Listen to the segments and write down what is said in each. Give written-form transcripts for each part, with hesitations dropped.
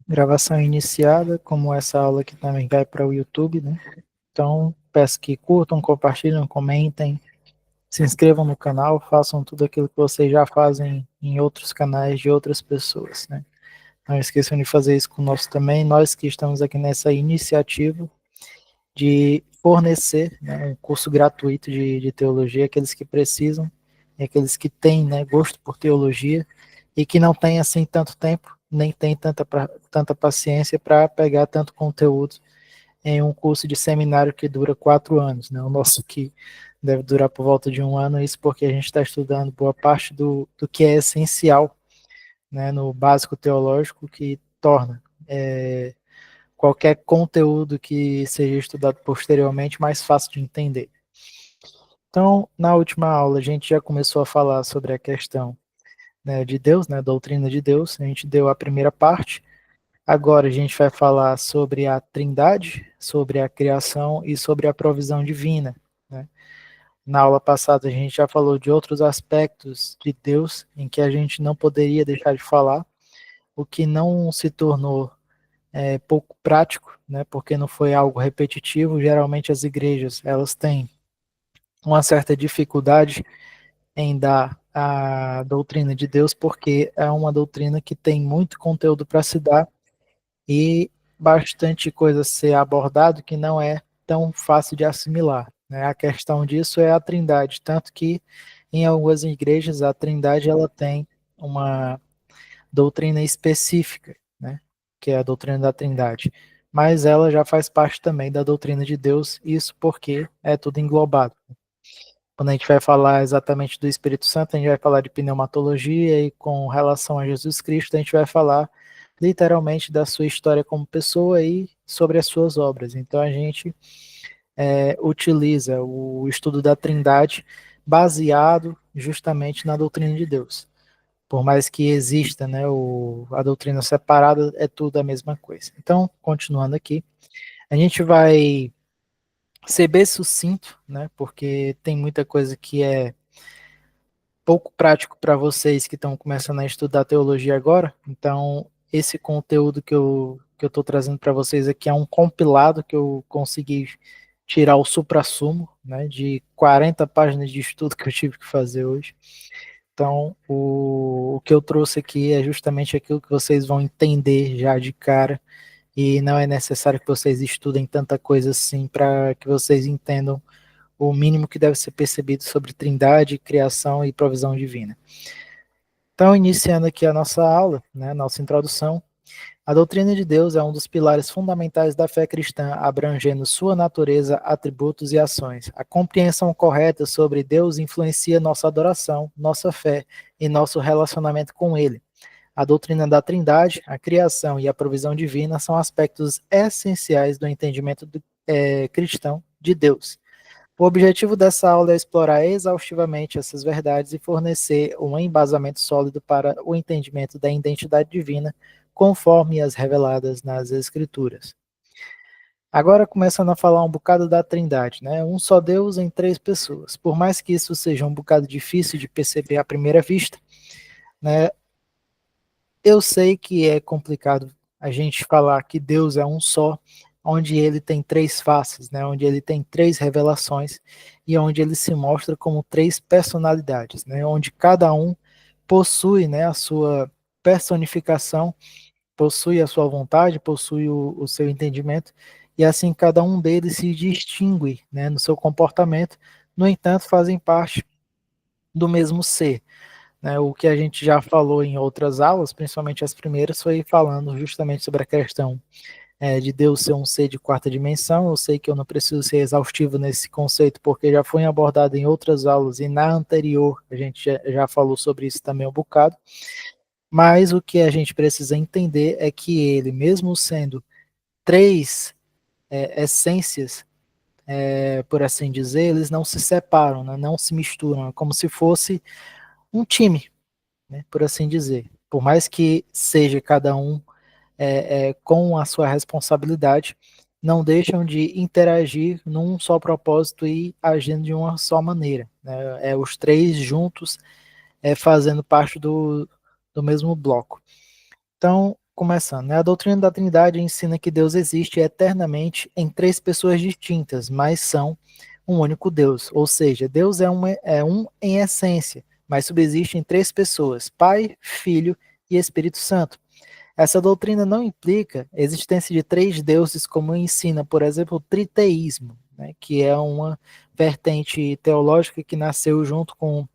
Gravação iniciada, como essa aula aqui também vai para o YouTube, né? Então, peço que curtam, compartilhem, comentem, se inscrevam no canal, façam tudo aquilo que vocês já fazem em outros canais de outras pessoas, né? Não esqueçam de fazer isso conosco também, nós que estamos aqui nessa iniciativa de fornecer, né, um curso gratuito de teologia, aqueles que precisam, e aqueles que têm, né, gosto por teologia, e que não têm assim tanto tempo, nem têm tanta paciência para pegar tanto conteúdo em um curso de seminário que dura 4 anos, né? O nosso que deve durar por volta de 1 ano, isso porque a gente está estudando boa parte do que é essencial, né, no básico teológico, que torna qualquer conteúdo que seja estudado posteriormente mais fácil de entender. Então, na última aula, a gente já começou a falar sobre a questão, né, de Deus, né, doutrina de Deus. A gente deu a primeira parte. Agora a gente vai falar sobre a Trindade, sobre a criação e sobre a provisão divina, né? Na aula passada a gente já falou de outros aspectos de Deus em que a gente não poderia deixar de falar, o que não se tornou pouco prático, né? Porque não foi algo repetitivo. Geralmente as igrejas elas têm uma certa dificuldade em dar a doutrina de Deus, porque é uma doutrina que tem muito conteúdo para se dar e bastante coisa a ser abordado que não é tão fácil de assimilar, né? A questão disso é a Trindade, tanto que em algumas igrejas a Trindade ela tem uma doutrina específica, né? Que é a doutrina da Trindade, mas ela já faz parte também da doutrina de Deus, isso porque é tudo englobado. Quando a gente vai falar exatamente do Espírito Santo, a gente vai falar de pneumatologia, e com relação a Jesus Cristo, a gente vai falar literalmente da sua história como pessoa e sobre as suas obras. Então a gente utiliza o estudo da Trindade baseado justamente na doutrina de Deus. Por mais que exista, né, a doutrina separada, é tudo a mesma coisa. Então, continuando aqui, a gente vai ser bem sucinto, né, porque tem muita coisa que é pouco prático para vocês que estão começando a estudar teologia agora. Então, esse conteúdo que eu estou trazendo para vocês aqui é um compilado que eu consegui tirar o suprassumo, né, de 40 páginas de estudo que eu tive que fazer hoje. Então, o que eu trouxe aqui é justamente aquilo que vocês vão entender já de cara, e não é necessário que vocês estudem tanta coisa assim para que vocês entendam o mínimo que deve ser percebido sobre Trindade, criação e provisão divina. Então, iniciando aqui a nossa aula, né, nossa introdução, a doutrina de Deus é um dos pilares fundamentais da fé cristã, abrangendo sua natureza, atributos e ações. A compreensão correta sobre Deus influencia nossa adoração, nossa fé e nosso relacionamento com Ele. A doutrina da Trindade, a criação e a provisão divina são aspectos essenciais do entendimento cristão de Deus. O objetivo dessa aula é explorar exaustivamente essas verdades e fornecer um embasamento sólido para o entendimento da identidade divina, conforme as reveladas nas Escrituras. Agora, começando a falar um bocado da Trindade, né? Um só Deus em três pessoas. Por mais que isso seja um bocado difícil de perceber à primeira vista, né? Eu sei que é complicado a gente falar que Deus é um só, onde ele tem três faces, né? Onde ele tem três revelações e onde ele se mostra como três personalidades, né? Onde cada um possui, né, a sua personificação, possui a sua vontade, possui o seu entendimento, e assim cada um deles se distingue, né, no seu comportamento. No entanto, fazem parte do mesmo ser, né? O que a gente já falou em outras aulas, principalmente as primeiras, foi falando justamente sobre a questão de Deus ser um ser de quarta dimensão. Eu sei que eu não preciso ser exaustivo nesse conceito, porque já foi abordado em outras aulas, e na anterior a gente já falou sobre isso também um bocado, mas o que a gente precisa entender é que ele, mesmo sendo três essências, por assim dizer, eles não se separam, né? Não se misturam, é como se fosse um time, né, por assim dizer. Por mais que seja cada um com a sua responsabilidade, não deixam de interagir num só propósito e agindo de uma só maneira, né? Os três juntos fazendo parte do mesmo bloco. Então, começando, né? A doutrina da Trindade ensina que Deus existe eternamente em três pessoas distintas, mas são um único Deus. Ou seja, Deus é um em essência, mas subsiste em três pessoas: Pai, Filho e Espírito Santo. Essa doutrina não implica a existência de três deuses, como ensina, por exemplo, o triteísmo, né, que é uma vertente teológica que nasceu junto com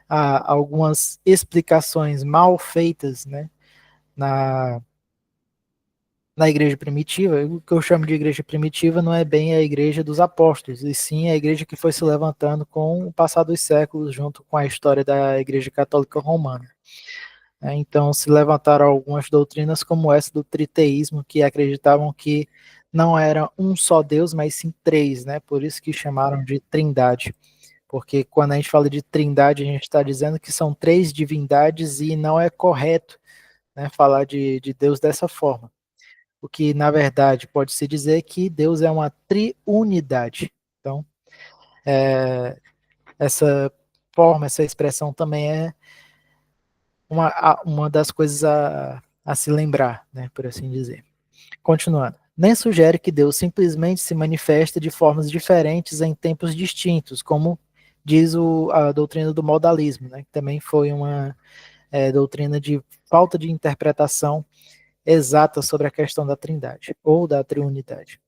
algumas explicações mal feitas, né, na, na igreja primitiva. O que eu chamo de igreja primitiva não é bem a igreja dos apóstolos, e sim a igreja que foi se levantando com o passar dos séculos, junto com a história da igreja católica romana. Então, se levantaram algumas doutrinas, como essa do triteísmo, que acreditavam que não era um só Deus, mas sim três, né? Por isso que chamaram de trindade. Porque quando a gente fala de trindade, a gente está dizendo que são três divindades e não é correto, né, falar de Deus dessa forma. O que, na verdade, pode-se dizer que Deus é uma triunidade. Então, essa forma, essa expressão também é uma das coisas a se lembrar, né, por assim dizer. Continuando. Nem sugere que Deus simplesmente se manifesta de formas diferentes em tempos distintos, como diz a doutrina do modalismo, né, que também foi uma doutrina de falta de interpretação exata sobre a questão da trindade, ou da triunidade.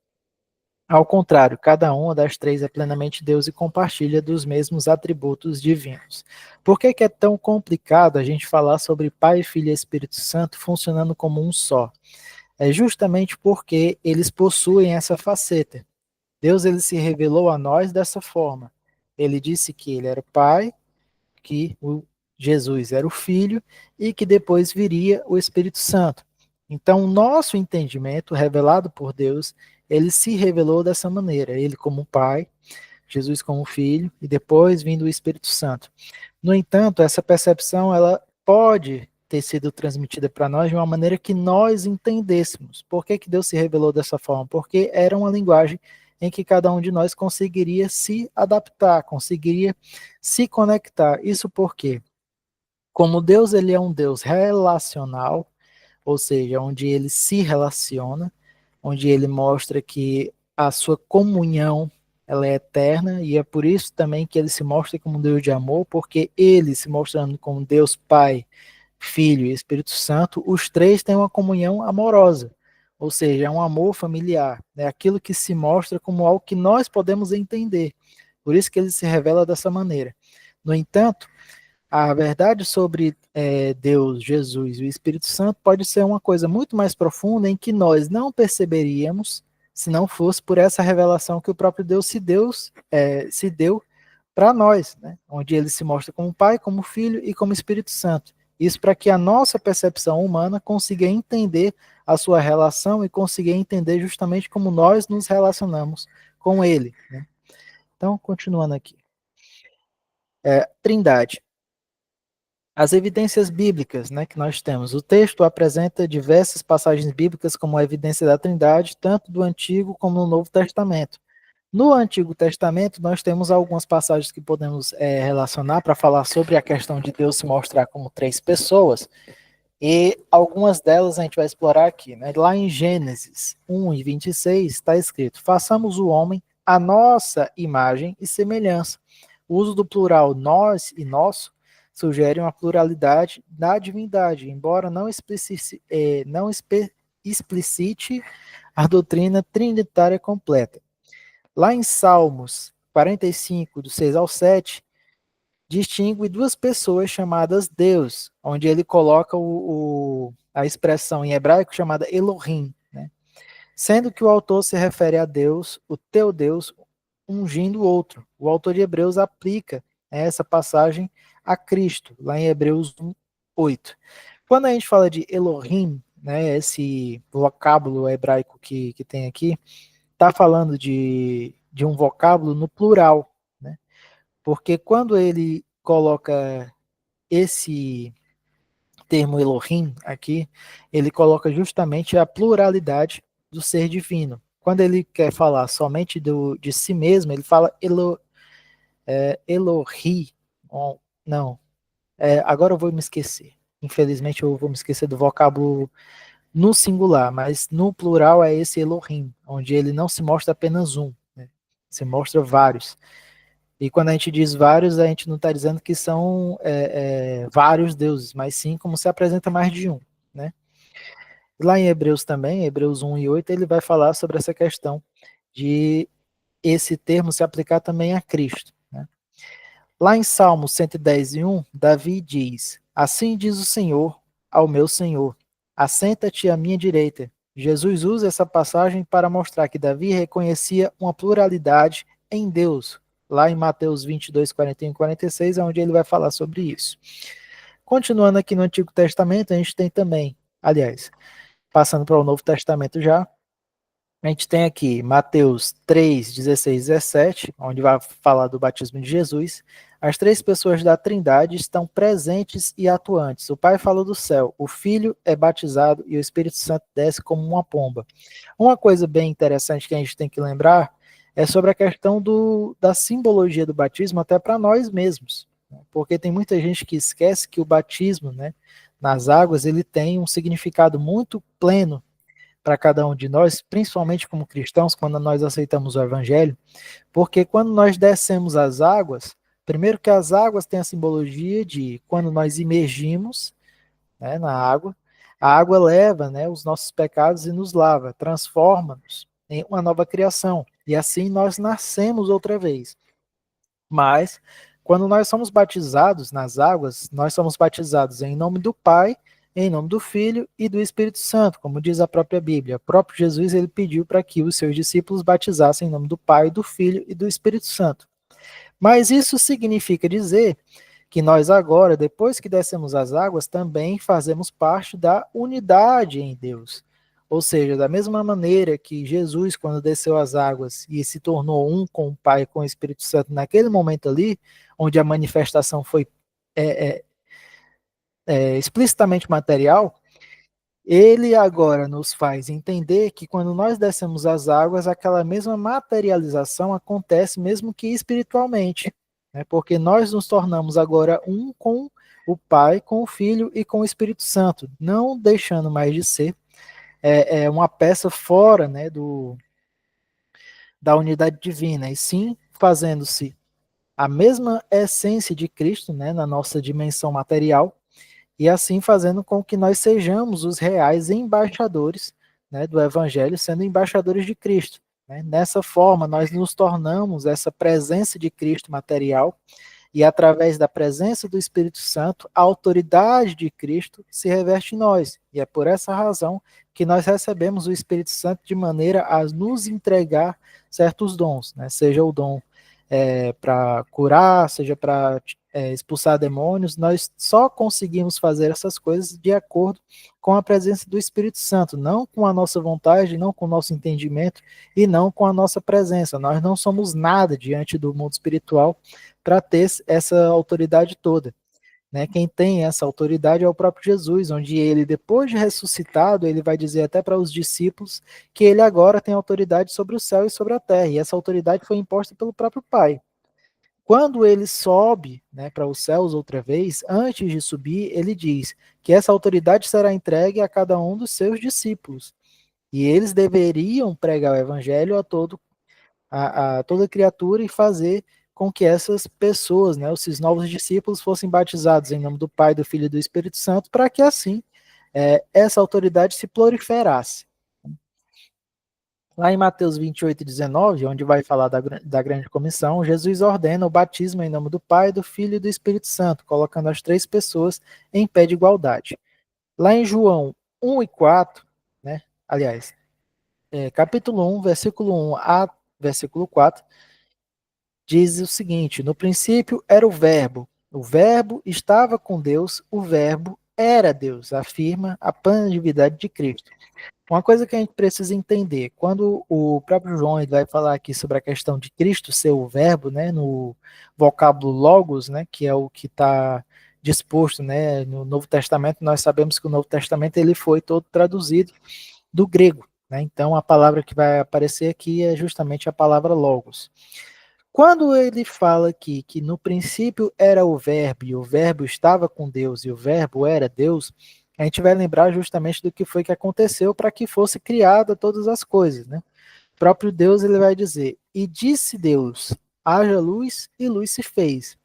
Ao contrário, cada uma das três é plenamente Deus e compartilha dos mesmos atributos divinos. Por que é tão complicado a gente falar sobre Pai, Filho e Espírito Santo funcionando como um só? É justamente porque eles possuem essa faceta. Deus ele se revelou a nós dessa forma. Ele disse que ele era Pai, que o Jesus era o Filho e que depois viria o Espírito Santo. Então, o nosso entendimento, revelado por Deus, ele se revelou dessa maneira. Ele como Pai, Jesus como Filho e depois vindo o Espírito Santo. No entanto, essa percepção ela pode ter sido transmitida para nós de uma maneira que nós entendêssemos. Por que Deus se revelou dessa forma? Porque era uma linguagem em que cada um de nós conseguiria se adaptar, conseguiria se conectar. Isso porque, como Deus ele é um Deus relacional, ou seja, onde ele se relaciona, onde ele mostra que a sua comunhão ela é eterna, e é por isso também que ele se mostra como Deus de amor, porque ele se mostrando como Deus Pai, Filho e Espírito Santo, os três têm uma comunhão amorosa, ou seja, é um amor familiar, é aquilo que se mostra como algo que nós podemos entender, por isso que ele se revela dessa maneira. No entanto, a verdade sobre Deus, Jesus e o Espírito Santo pode ser uma coisa muito mais profunda em que nós não perceberíamos se não fosse por essa revelação que o próprio Deus se deu para nós, né? Onde ele se mostra como Pai, como Filho e como Espírito Santo. Isso para que a nossa percepção humana consiga entender a sua relação e consiga entender justamente como nós nos relacionamos com ele, né? Então, continuando aqui. Trindade. As evidências bíblicas, né, que nós temos. O texto apresenta diversas passagens bíblicas como a evidência da Trindade, tanto do Antigo como no Novo Testamento. No Antigo Testamento, nós temos algumas passagens que podemos relacionar para falar sobre a questão de Deus se mostrar como três pessoas, e algumas delas a gente vai explorar aqui. Né? Lá em Gênesis 1 e 26 está escrito: façamos o homem à nossa imagem e semelhança. O uso do plural nós e nosso sugere uma pluralidade da divindade, embora não explicite a doutrina trinitária completa. Lá em Salmos 45, do 6 ao 7, distingue duas pessoas chamadas Deus, onde ele coloca a expressão em hebraico chamada Elohim, né? Sendo que o autor se refere a Deus, o teu Deus, ungindo o outro. O autor de Hebreus aplica essa passagem a Cristo, lá em Hebreus 1:8. Quando a gente fala de Elohim, né, esse vocábulo hebraico que tem aqui, está falando de um vocábulo no plural, né? Porque quando ele coloca esse termo Elohim aqui, ele coloca justamente a pluralidade do ser divino. Quando ele quer falar somente de si mesmo, ele fala Elohi. Não, agora eu vou me esquecer. Infelizmente eu vou me esquecer do vocábulo no singular, mas no plural é esse Elohim, onde ele não se mostra apenas um, né? Se mostra vários. E quando a gente diz vários, a gente não está dizendo que são vários deuses, mas sim como se apresenta mais de um, né? Lá em Hebreus também, Hebreus 1 e 8, ele vai falar sobre essa questão de esse termo se aplicar também a Cristo, né? Lá em Salmo 110 e 1, Davi diz: Assim diz o Senhor ao meu Senhor, assenta-te à minha direita. Jesus usa essa passagem para mostrar que Davi reconhecia uma pluralidade em Deus. Lá em Mateus 22, 41 e 46, é onde ele vai falar sobre isso. Continuando aqui no Antigo Testamento, a gente tem também, aliás, passando para o Novo Testamento já, a gente tem aqui Mateus 3, 16 e 17, onde vai falar do batismo de Jesus. As três pessoas da Trindade estão presentes e atuantes. O Pai fala do céu, o Filho é batizado e o Espírito Santo desce como uma pomba. Uma coisa bem interessante que a gente tem que lembrar é sobre a questão da simbologia do batismo até para nós mesmos. Porque tem muita gente que esquece que o batismo, né, nas águas, ele tem um significado muito pleno para cada um de nós, principalmente como cristãos, quando nós aceitamos o Evangelho, porque quando nós descemos as águas, primeiro que as águas têm a simbologia de quando nós imergimos, né, na água, a água leva, né, os nossos pecados e nos lava, transforma-nos em uma nova criação, e assim nós nascemos outra vez. Mas, quando nós somos batizados nas águas, nós somos batizados em nome do Pai, em nome do Filho e do Espírito Santo, como diz a própria Bíblia. O próprio Jesus ele pediu para que os seus discípulos batizassem em nome do Pai, do Filho e do Espírito Santo. Mas isso significa dizer que nós agora, depois que descemos as águas, também fazemos parte da unidade em Deus. Ou seja, da mesma maneira que Jesus, quando desceu as águas e se tornou um com o Pai e com o Espírito Santo, naquele momento ali, onde a manifestação foi é, é, explicitamente material, ele agora nos faz entender que quando nós descemos as águas, aquela mesma materialização acontece mesmo que espiritualmente, né? Porque nós nos tornamos agora um com o Pai, com o Filho e com o Espírito Santo, não deixando mais de ser uma peça fora, né, da unidade divina, e sim fazendo-se a mesma essência de Cristo, né, na nossa dimensão material, e assim fazendo com que nós sejamos os reais embaixadores, né, do Evangelho, sendo embaixadores de Cristo. Né? Nessa forma, nós nos tornamos essa presença de Cristo material, e através da presença do Espírito Santo, a autoridade de Cristo se reveste em nós. E é por essa razão que nós recebemos o Espírito Santo de maneira a nos entregar certos dons, né? Seja o dom para curar, seja para expulsar demônios, nós só conseguimos fazer essas coisas de acordo com a presença do Espírito Santo, não com a nossa vontade, não com o nosso entendimento e não com a nossa presença. Nós não somos nada diante do mundo espiritual para ter essa autoridade toda. Né? Quem tem essa autoridade é o próprio Jesus, onde ele, depois de ressuscitado, ele vai dizer até para os discípulos que ele agora tem autoridade sobre o céu e sobre a terra, e essa autoridade foi imposta pelo próprio Pai. Quando ele sobe, né, para os céus outra vez, antes de subir, ele diz que essa autoridade será entregue a cada um dos seus discípulos. E eles deveriam pregar o evangelho a toda criatura e fazer com que essas pessoas, né, esses novos discípulos, fossem batizados em nome do Pai, do Filho e do Espírito Santo, para que assim essa autoridade se proliferasse. Lá em Mateus 28, 19, onde vai falar da grande comissão, Jesus ordena o batismo em nome do Pai, do Filho e do Espírito Santo, colocando as três pessoas em pé de igualdade. Lá em João 1 e 4, né, aliás, capítulo 1, versículo 1 a versículo 4, diz o seguinte: no princípio era o Verbo estava com Deus, o Verbo era Deus, afirma a plenividade de Cristo. Uma coisa que a gente precisa entender, quando o próprio João ele vai falar aqui sobre a questão de Cristo ser o Verbo, né, no vocábulo logos, né, que é o que está disposto, né, no Novo Testamento, nós sabemos que o Novo Testamento ele foi todo traduzido do grego, né, então a palavra que vai aparecer aqui é justamente a palavra logos. Quando ele fala aqui que no princípio era o Verbo, e o Verbo estava com Deus, e o Verbo era Deus, a gente vai lembrar justamente do que foi que aconteceu para que fosse criada todas as coisas, né? O próprio Deus, ele vai dizer, e disse Deus, haja luz, e luz se fez.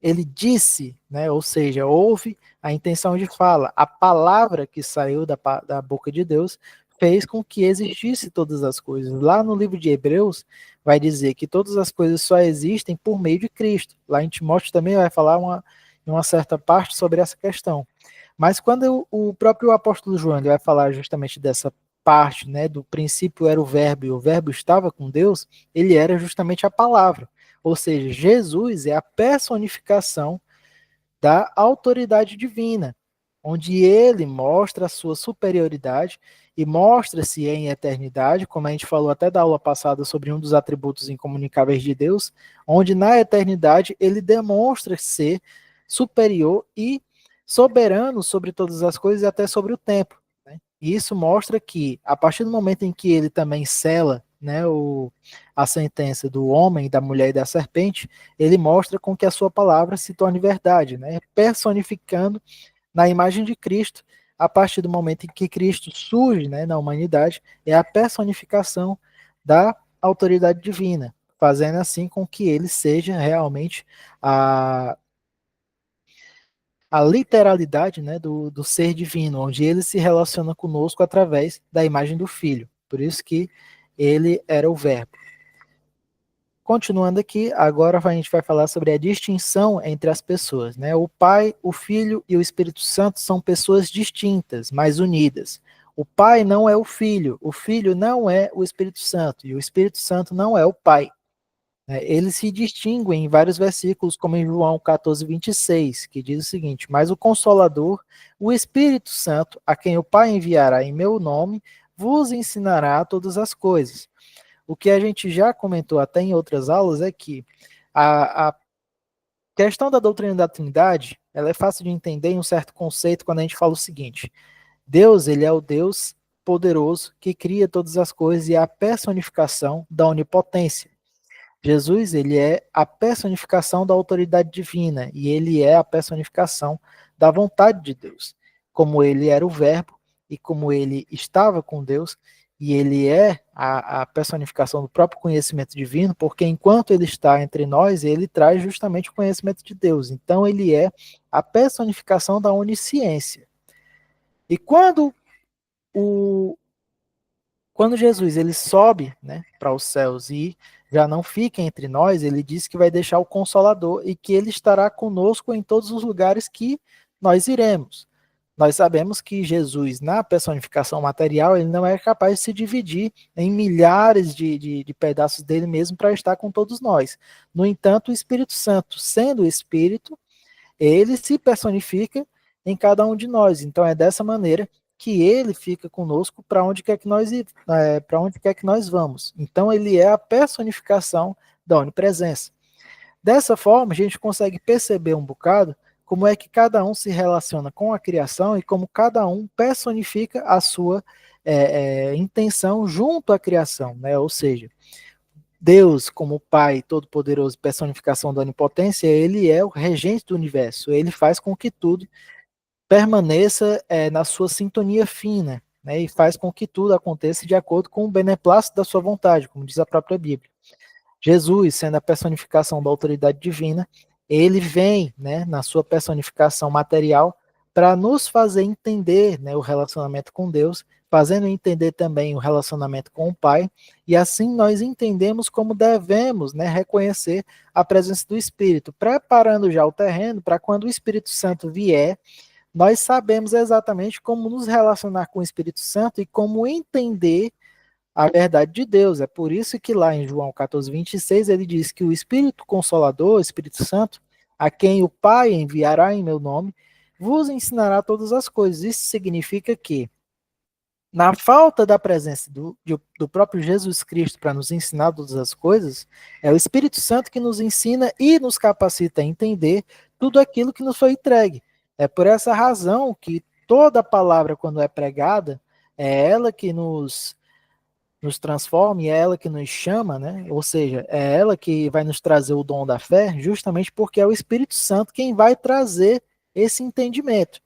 Ele disse, né, ou seja, houve a intenção de fala, a palavra que saiu da boca de Deus fez com que existisse todas as coisas. Lá no livro de Hebreus, vai dizer que todas as coisas só existem por meio de Cristo. Lá em Timóteo também vai falar em uma certa parte sobre essa questão. Mas quando o próprio apóstolo João vai falar justamente dessa parte, né, do princípio era o verbo e o verbo estava com Deus, ele era justamente a palavra. Ou seja, Jesus é a personificação da autoridade divina, onde ele mostra a sua superioridade e mostra-se em eternidade, como a gente falou até da aula passada sobre um dos atributos incomunicáveis de Deus, onde na eternidade ele demonstra ser superior e soberano sobre todas as coisas e até sobre o tempo. Né? E isso mostra que, a partir do momento em que ele também sela, né, a sentença do homem, da mulher e da serpente, ele mostra com que a sua palavra se torne verdade, né, personificando na imagem de Cristo, a partir do momento em que Cristo surge, né, na humanidade, é a personificação da autoridade divina, fazendo assim com que ele seja realmente a a literalidade, né, do ser divino, onde ele se relaciona conosco através da imagem do Filho. Por isso que ele era o Verbo. Continuando aqui, agora a gente vai falar sobre a distinção entre as pessoas. Né? O Pai, o Filho e o Espírito Santo são pessoas distintas, mas unidas. O Pai não é o Filho não é o Espírito Santo, e o Espírito Santo não é o Pai. Eles se distinguem em vários versículos, como em João 14, 26, que diz o seguinte: Mas o Consolador, o Espírito Santo, a quem o Pai enviará em meu nome, vos ensinará todas as coisas. O que a gente já comentou até em outras aulas é que a questão da doutrina da Trindade, ela é fácil de entender em um certo conceito quando a gente fala o seguinte: Deus, ele é o Deus poderoso que cria todas as coisas e é a personificação da onipotência. Jesus, ele é a personificação da autoridade divina e ele é a personificação da vontade de Deus. Como ele era o verbo e como ele estava com Deus, e ele é a personificação do próprio conhecimento divino, porque enquanto ele está entre nós, ele traz justamente o conhecimento de Deus. Então ele é a personificação da onisciência. E o, quando Jesus ele sobe, né, para os céus e já não fica entre nós, ele diz que vai deixar o Consolador e que ele estará conosco em todos os lugares que nós iremos. Nós sabemos que Jesus, na personificação material, ele não é capaz de se dividir em milhares de pedaços dele mesmo para estar com todos nós. No entanto, o Espírito Santo, sendo o Espírito, ele se personifica em cada um de nós. Então é dessa maneira que ele fica conosco para onde quer que nós para onde quer que nós vamos. Então ele é a personificação da onipresença. Dessa forma, a gente consegue perceber um bocado como é que cada um se relaciona com a criação e como cada um personifica a sua intenção junto à criação, né? Ou seja, Deus, como Pai Todo-Poderoso, personificação da onipotência, ele é o regente do universo. Ele faz com que tudo permaneça na sua sintonia fina, né, e faz com que tudo aconteça de acordo com o beneplácito da sua vontade, como diz a própria Bíblia. Jesus, sendo a personificação da autoridade divina, ele vem, né, na sua personificação material para nos fazer entender, né, o relacionamento com Deus, fazendo entender também o relacionamento com o Pai, e assim nós entendemos como devemos, né, reconhecer a presença do Espírito, preparando já o terreno para quando o Espírito Santo vier, nós sabemos exatamente como nos relacionar com o Espírito Santo e como entender a verdade de Deus. É por isso que lá em João 14, 26, ele diz que o Espírito Consolador, o Espírito Santo, a quem o Pai enviará em meu nome, vos ensinará todas as coisas. Isso significa que, na falta da presença do próprio Jesus Cristo para nos ensinar todas as coisas, é o Espírito Santo que nos ensina e nos capacita a entender tudo aquilo que nos foi entregue. É por essa razão que toda palavra, quando é pregada, é ela que nos transforma e é ela que nos chama, né? Ou seja, é ela que vai nos trazer o dom da fé, justamente porque é o Espírito Santo quem vai trazer esse entendimento.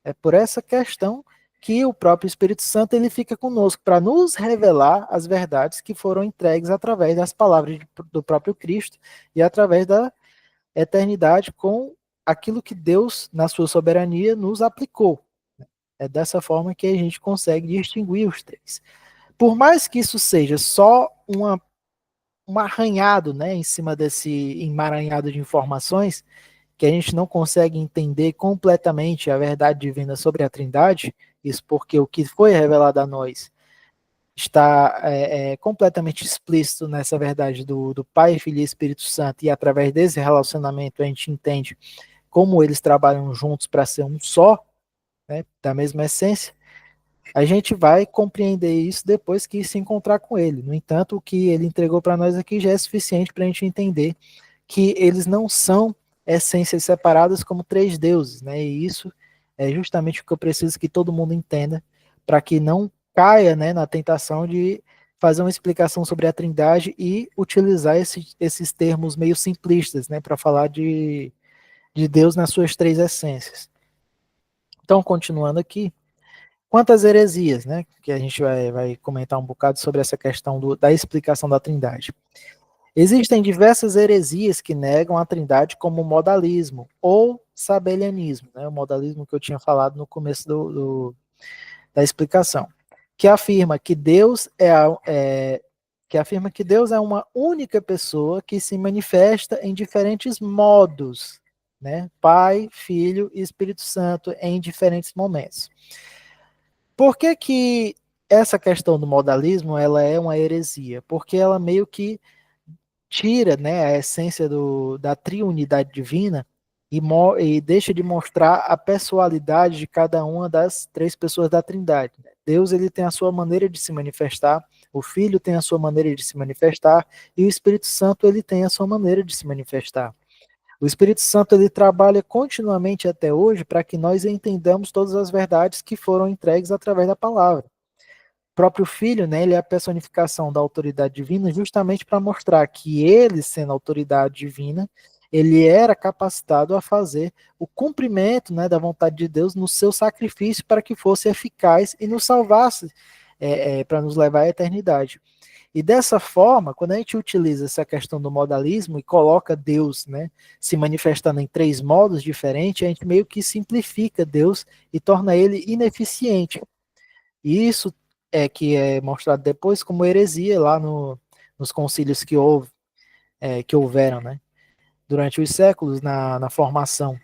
É por essa questão que o próprio Espírito Santo ele fica conosco para nos revelar as verdades que foram entregues através das palavras do próprio Cristo e através da eternidade com aquilo que Deus, na sua soberania, nos aplicou. É dessa forma que a gente consegue distinguir os três. Por mais que isso seja só um arranhado, né, em cima desse emaranhado de informações, que a gente não consegue entender completamente a verdade divina sobre a Trindade, isso porque o que foi revelado a nós está completamente explícito nessa verdade do Pai, Filho e Espírito Santo, e através desse relacionamento a gente entende como eles trabalham juntos para ser um só, né, da mesma essência. A gente vai compreender isso depois que se encontrar com ele. No entanto, o que ele entregou para nós aqui já é suficiente para a gente entender que eles não são essências separadas como três deuses, né? E isso é justamente o que eu preciso que todo mundo entenda, para que não caia, né, na tentação de fazer uma explicação sobre a Trindade e utilizar esses termos meio simplistas, né, para falar de Deus nas suas três essências. Então, continuando aqui, quanto às heresias, né, que a gente vai comentar um bocado sobre essa questão da explicação da Trindade. Existem diversas heresias que negam a Trindade como modalismo ou sabelianismo, né, o modalismo que eu tinha falado no começo da explicação, que afirma que Deus é uma única pessoa que se manifesta em diferentes modos, né, Pai, Filho e Espírito Santo em diferentes momentos. Por que que essa questão do modalismo ela é uma heresia? Porque ela meio que tira, né, a essência da triunidade divina e deixa de mostrar a pessoalidade de cada uma das três pessoas da Trindade. Deus ele tem a sua maneira de se manifestar, o Filho tem a sua maneira de se manifestar e o Espírito Santo ele tem a sua maneira de se manifestar. O Espírito Santo ele trabalha continuamente até hoje para que nós entendamos todas as verdades que foram entregues através da palavra. O próprio Filho, né, ele é a personificação da autoridade divina justamente para mostrar que ele, sendo autoridade divina, ele era capacitado a fazer o cumprimento, né, da vontade de Deus no seu sacrifício para que fosse eficaz e nos salvasse para nos levar à eternidade. E dessa forma, quando a gente utiliza essa questão do modalismo e coloca Deus, né, se manifestando em três modos diferentes, a gente meio que simplifica Deus e torna ele ineficiente. E isso é que é mostrado depois como heresia lá nos concílios que houveram, né, durante os séculos na formação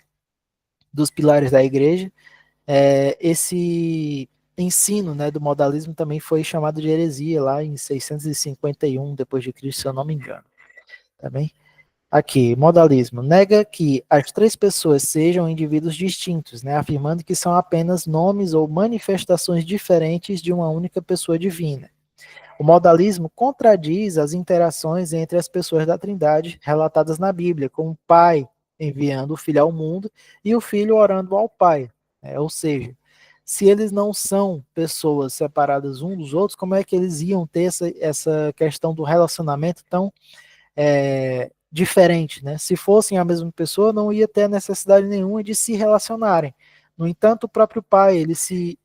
dos pilares da igreja. Esse ensino, né, do modalismo também foi chamado de heresia lá em 651 depois de Cristo, se eu não me engano. Tá bem? Aqui, modalismo nega que as três pessoas sejam indivíduos distintos, né, afirmando que são apenas nomes ou manifestações diferentes de uma única pessoa divina. O modalismo contradiz as interações entre as pessoas da Trindade relatadas na Bíblia, com o Pai enviando o Filho ao mundo e o Filho orando ao Pai. Ou seja, se eles não são pessoas separadas uns dos outros, como é que eles iam ter essa questão do relacionamento tão diferente, né? Se fossem a mesma pessoa, não ia ter necessidade nenhuma de se relacionarem. No entanto, o próprio Pai, ele se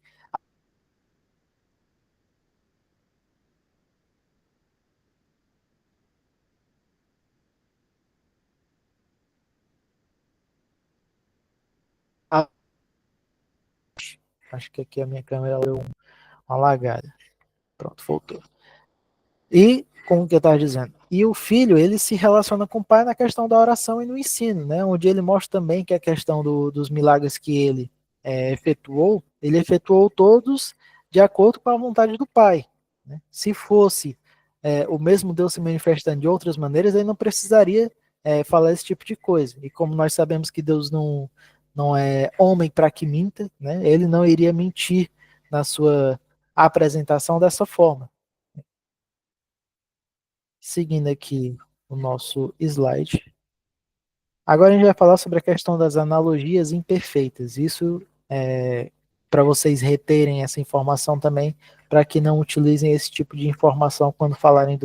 acho que aqui a minha câmera deu uma lagada. Pronto, voltou. E, como que eu estava dizendo, e o filho, ele se relaciona com o pai na questão da oração e no ensino, né? Onde ele mostra também que a questão dos milagres que ele efetuou, ele efetuou todos de acordo com a vontade do pai. Né? Se fosse o mesmo Deus se manifestando de outras maneiras, ele não precisaria falar esse tipo de coisa. E como nós sabemos que Deus não é homem para que minta, né? Ele não iria mentir na sua apresentação dessa forma. Seguindo aqui o nosso slide. Agora a gente vai falar sobre a questão das analogias imperfeitas. Isso é para vocês reterem essa informação também, para que não utilizem esse tipo de informação quando falarem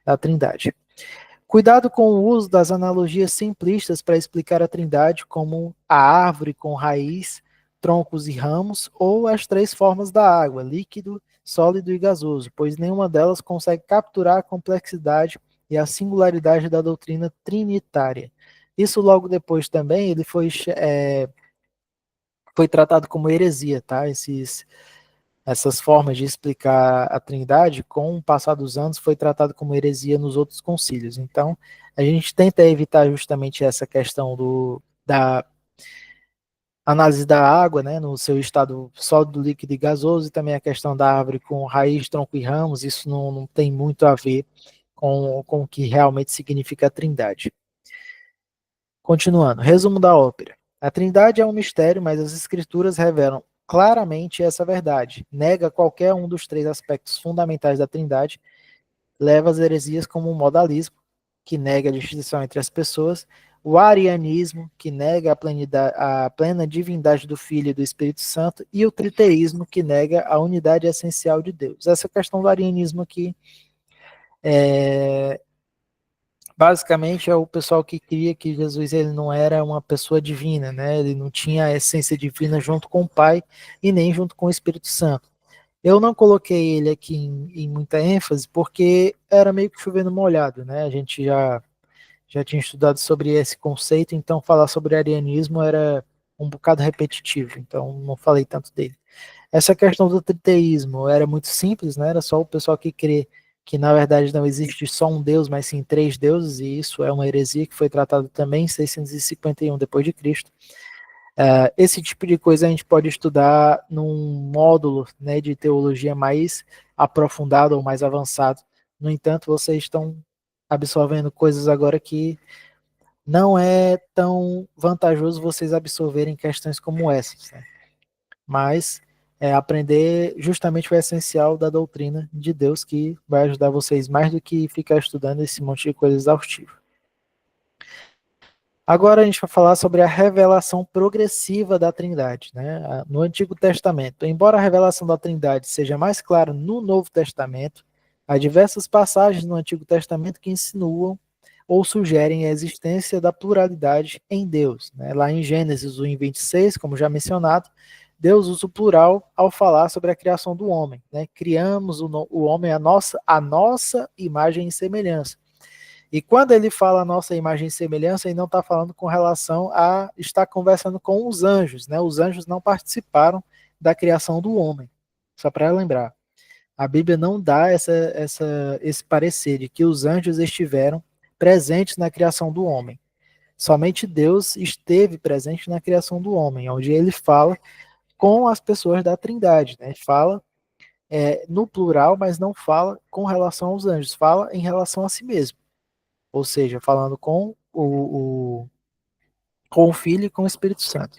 da Trindade. Cuidado com o uso das analogias simplistas para explicar a Trindade como a árvore com raiz, troncos e ramos, ou as três formas da água, líquido, sólido e gasoso, pois nenhuma delas consegue capturar a complexidade e a singularidade da doutrina trinitária. Isso logo depois também ele foi tratado como heresia, tá? Essas formas de explicar a Trindade, com o passar dos anos, foi tratado como heresia nos outros concílios. Então, a gente tenta evitar justamente essa questão da análise da água, né, no seu estado sólido, líquido e gasoso, e também a questão da árvore com raiz, tronco e ramos, isso não tem muito a ver com o que realmente significa a Trindade. Continuando, resumo da ópera. A Trindade é um mistério, mas as Escrituras revelam claramente essa verdade. Nega qualquer um dos três aspectos fundamentais da Trindade, leva as heresias como o modalismo, que nega a distinção entre as pessoas, o arianismo, que nega a plena divindade do Filho e do Espírito Santo, e o triteísmo, que nega a unidade essencial de Deus. Essa questão do arianismo aqui é, basicamente é o pessoal que cria que Jesus ele não era uma pessoa divina, né? Ele não tinha a essência divina junto com o Pai e nem junto com o Espírito Santo. Eu não coloquei ele aqui em muita ênfase porque era meio que chovendo molhado, né? A gente já tinha estudado sobre esse conceito, então falar sobre arianismo era um bocado repetitivo, então não falei tanto dele. Essa questão do triteísmo era muito simples, né? Era só o pessoal que crê que na verdade não existe só um Deus, mas sim três deuses, e isso é uma heresia que foi tratada também em 651 depois de Cristo. Esse tipo de coisa a gente pode estudar num módulo, né, de teologia mais aprofundado ou mais avançado. No entanto, vocês estão absorvendo coisas agora que não é tão vantajoso vocês absorverem questões como essas, né? Mas aprender justamente o essencial da doutrina de Deus, que vai ajudar vocês mais do que ficar estudando esse monte de coisa exaustiva. Agora a gente vai falar sobre a revelação progressiva da Trindade, né? No Antigo Testamento. Embora a revelação da Trindade seja mais clara no Novo Testamento, há diversas passagens no Antigo Testamento que insinuam ou sugerem a existência da pluralidade em Deus, né? Lá em Gênesis 1:26, como já mencionado, Deus usa o plural ao falar sobre a criação do homem, né? Criamos o homem à nossa imagem e semelhança. E quando ele fala a nossa imagem e semelhança, ele não está falando com relação a estar conversando com os anjos, né? Os anjos não participaram da criação do homem. Só para lembrar. A Bíblia não dá esse parecer de que os anjos estiveram presentes na criação do homem. Somente Deus esteve presente na criação do homem, onde ele fala com as pessoas da Trindade, né? Fala no plural, mas não fala com relação aos anjos, fala em relação a si mesmo. Ou seja, falando com o Filho e com o Espírito Santo.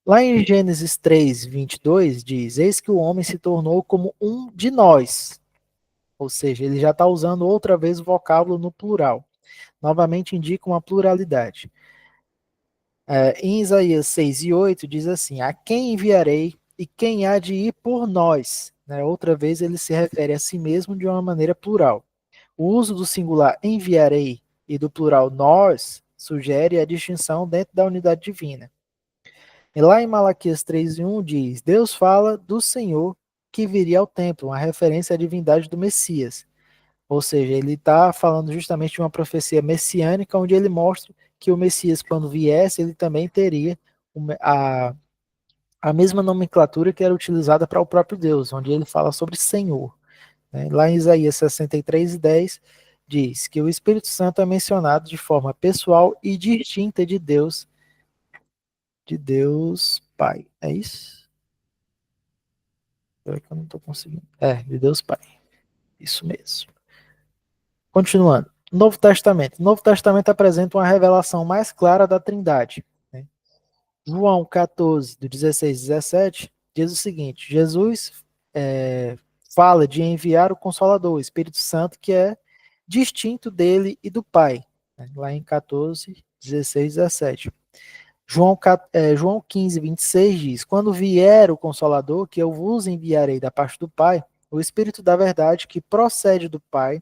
Lá em Gênesis 3:22 diz: Eis que o homem se tornou como um de nós. Ou seja, ele já está usando outra vez o vocábulo no plural. Novamente indica uma pluralidade. Em Isaías 6:8 diz assim: A quem enviarei e quem há de ir por nós? Né? Outra vez ele se refere a si mesmo de uma maneira plural. O uso do singular enviarei e do plural nós sugere a distinção dentro da unidade divina. E lá em Malaquias 3:1 diz: Deus fala do Senhor que viria ao templo, uma referência à divindade do Messias. Ou seja, ele está falando justamente de uma profecia messiânica, onde ele mostra que o Messias, quando viesse, ele também teria a mesma nomenclatura que era utilizada para o próprio Deus, onde ele fala sobre Senhor. Né? Lá em Isaías 63:10 diz que o Espírito Santo é mencionado de forma pessoal e distinta de Deus Pai. É isso? Será que eu não estou conseguindo? De Deus Pai. Isso mesmo. Continuando. Novo Testamento. O Novo Testamento apresenta uma revelação mais clara da Trindade. Né? João 14, do 16 e 17, diz o seguinte: Jesus fala de enviar o Consolador, o Espírito Santo, que é distinto dele e do Pai. Né? Lá em 14, 16 e 17. João 15:26 diz: Quando vier o Consolador, que eu vos enviarei da parte do Pai, o Espírito da verdade que procede do Pai,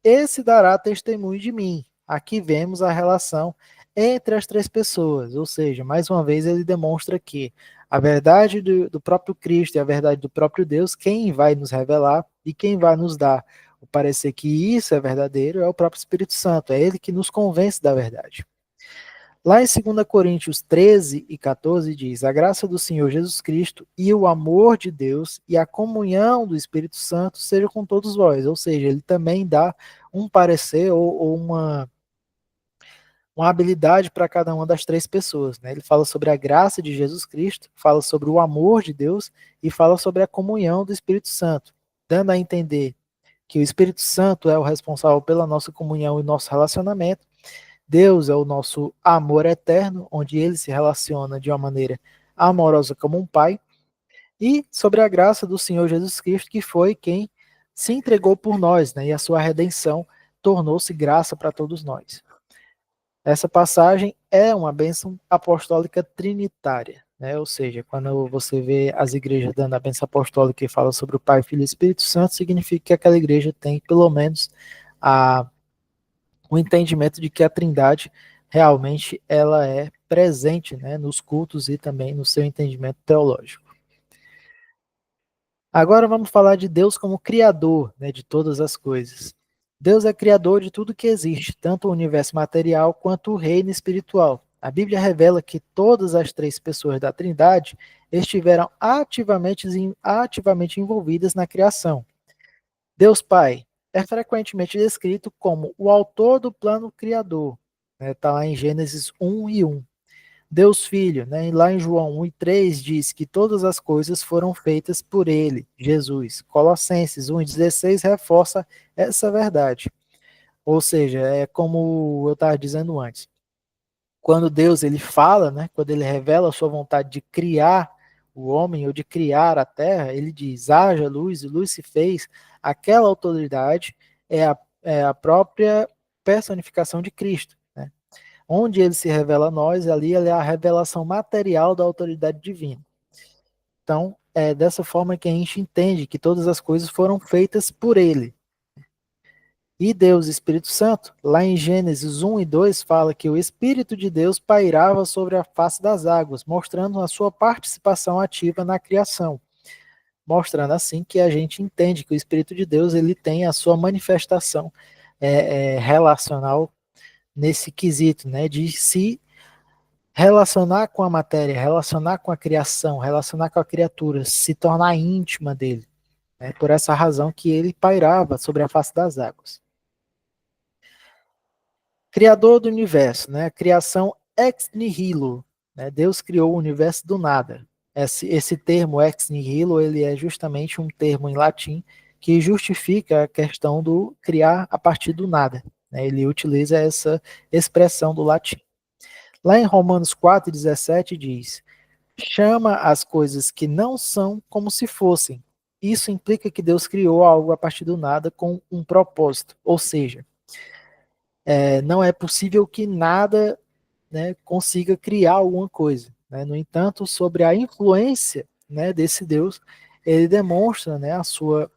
esse dará testemunho de mim. Aqui vemos a relação entre as três pessoas, ou seja, mais uma vez ele demonstra que A verdade do próprio Cristo e a verdade do próprio Deus, quem vai nos revelar e quem vai nos dar o parecer que isso é verdadeiro é o próprio Espírito Santo, é ele que nos convence da verdade. Lá em 2 Coríntios 13 e 14 diz: A graça do Senhor Jesus Cristo e o amor de Deus e a comunhão do Espírito Santo seja com todos vós. Ou seja, ele também dá um parecer ou uma habilidade para cada uma das três pessoas. Né? Ele fala sobre a graça de Jesus Cristo, fala sobre o amor de Deus e fala sobre a comunhão do Espírito Santo, dando a entender que o Espírito Santo é o responsável pela nossa comunhão e nosso relacionamento. Deus é o nosso amor eterno, onde ele se relaciona de uma maneira amorosa como um pai, e sobre a graça do Senhor Jesus Cristo, que foi quem se entregou por nós, né? E a sua redenção tornou-se graça para todos nós. Essa passagem é uma bênção apostólica trinitária, né? Ou seja, quando você vê as igrejas dando a bênção apostólica que fala sobre o Pai, Filho e Espírito Santo, significa que aquela igreja tem pelo menos o entendimento de que a Trindade realmente ela é presente, né, nos cultos e também no seu entendimento teológico. Agora vamos falar de Deus como criador, né, de todas as coisas. Deus é criador de tudo que existe, tanto o universo material quanto o reino espiritual. A Bíblia revela que todas as três pessoas da Trindade estiveram ativamente envolvidas na criação. Deus Pai é frequentemente descrito como o autor do plano criador. Está lá em Gênesis 1 e 1. Deus Filho, né, lá em João 1 e 3, diz que todas as coisas foram feitas por ele, Jesus. Colossenses 1 e 16 reforça essa verdade. Ou seja, é como eu estava dizendo antes. Quando Deus ele fala, né, quando ele revela a sua vontade de criar o homem ou de criar a terra, ele diz: haja luz, e luz se fez. Aquela autoridade é a própria personificação de Cristo. Né? Onde ele se revela a nós, ali ele é a revelação material da autoridade divina. Então, é dessa forma que a gente entende que todas as coisas foram feitas por ele. E Deus, Espírito Santo, lá em Gênesis 1 e 2, fala que o Espírito de Deus pairava sobre a face das águas, mostrando a sua participação ativa na criação. Mostrando assim que a gente entende que o Espírito de Deus ele tem a sua manifestação relacional nesse quesito, né, de se relacionar com a matéria, relacionar com a criação, relacionar com a criatura, se tornar íntima dele. É por essa razão que ele pairava sobre a face das águas. Criador do universo, né? Criação ex nihilo, né? Deus criou o universo do nada. Esse termo ex nihilo, ele é justamente um termo em latim que justifica a questão do criar a partir do nada. Né? Ele utiliza essa expressão do latim. Lá em Romanos 4,17 diz: chama as coisas que não são como se fossem. Isso implica que Deus criou algo a partir do nada com um propósito, ou seja, não é possível que nada, né, consiga criar alguma coisa. Né? No entanto, sobre a influência, né, desse Deus, ele demonstra, né, a sua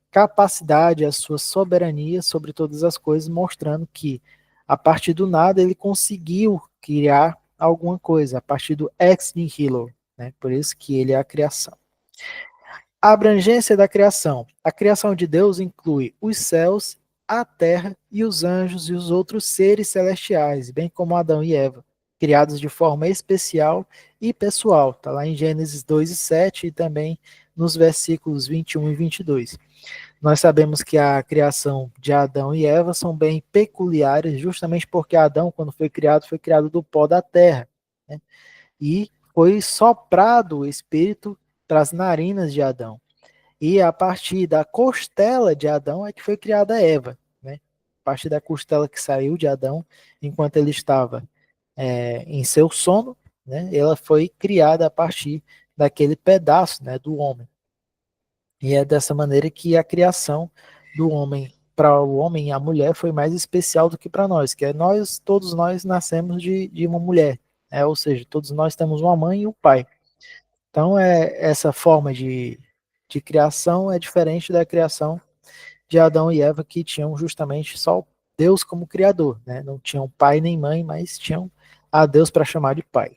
capacidade, a sua soberania sobre todas as coisas, mostrando que a partir do nada ele conseguiu criar alguma coisa, a partir do ex nihilo. Né? Por isso que ele é a criação. A abrangência da criação. A criação de Deus inclui os céus, a terra e os anjos e os outros seres celestiais, bem como Adão e Eva, criados de forma especial e pessoal. Está lá em Gênesis 2 e 7 e também nos versículos 21 e 22. Nós sabemos que a criação de Adão e Eva são bem peculiares, justamente porque Adão, quando foi criado do pó da terra. Né? E foi soprado o Espírito para as narinas de Adão. E a partir da costela de Adão é que foi criada Eva. Né? A partir da costela que saiu de Adão, enquanto ele estava em seu sono, né? Ela foi criada a partir daquele pedaço, né, do homem. E é dessa maneira que a criação do homem para o homem e a mulher foi mais especial do que para nós, que é todos nós nascemos de uma mulher, né? Ou seja, todos nós temos uma mãe e um pai. Então, essa forma de criação é diferente da criação de Adão e Eva, que tinham justamente só Deus como criador, né? Não tinham pai nem mãe, mas tinham a Deus para chamar de pai.